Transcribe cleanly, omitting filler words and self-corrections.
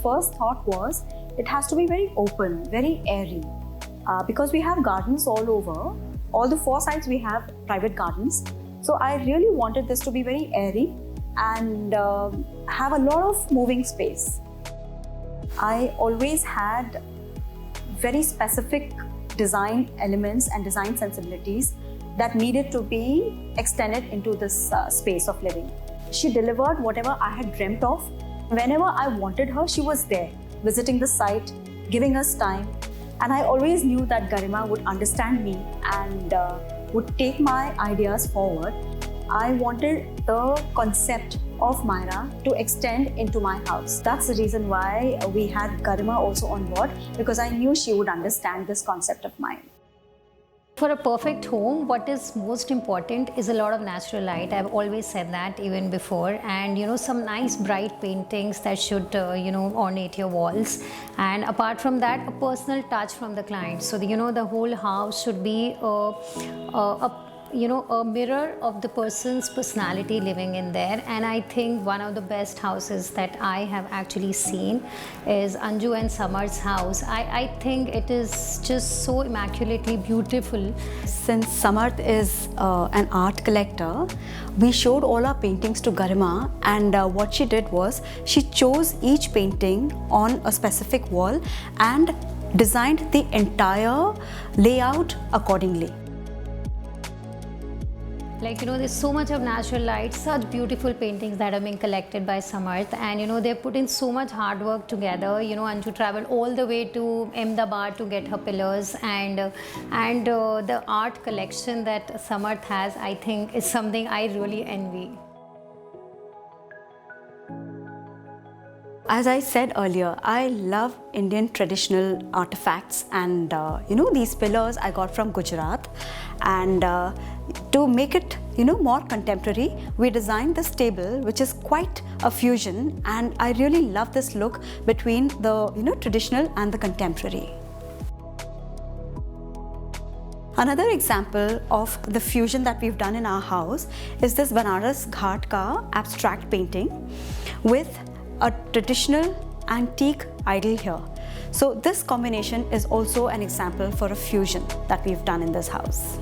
first thought was it has to be very open, very airy, because we have gardens all over. All the 4 sides we have private gardens. So I really wanted this to be very airy and have a lot of moving space. I always had very specific design elements and design sensibilities that needed to be extended into this space of living. She delivered whatever I had dreamt of. Whenever I wanted her, she was there, visiting the site, giving us time. And I always knew that Garima would understand me and would take my ideas forward. I wanted the concept of Myra to extend into my house. That's the reason why we had Garima also on board, because I knew she would understand this concept of mine. For a perfect home, what is most important is a lot of natural light. I've always said that even before, and some nice bright paintings that should ornate your walls. And apart from that, a personal touch from the client. So the whole house should be a mirror of the person's personality living in there. And I think one of the best houses that I have actually seen is Anju and Samarth's house. I think it is just so immaculately beautiful. Since Samarth is an art collector, we showed all our paintings to Garima, and what she did was she chose each painting on a specific wall and designed the entire layout accordingly. There's so much of natural light, such beautiful paintings that are being collected by Samarth, and they've put in so much hard work together. Anju traveled all the way to Ahmedabad to get her pillars, and the art collection that Samarth has, I think, is something I really envy. As I said earlier, I love Indian traditional artifacts, and these pillars I got from Gujarat, and to make it more contemporary, we designed this table, which is quite a fusion, and I really love this look between the traditional and the contemporary. Another example of the fusion that we've done in our house is this Banaras Ghat ka abstract painting with a traditional antique idol here. So this combination is also an example for a fusion that we've done in this house.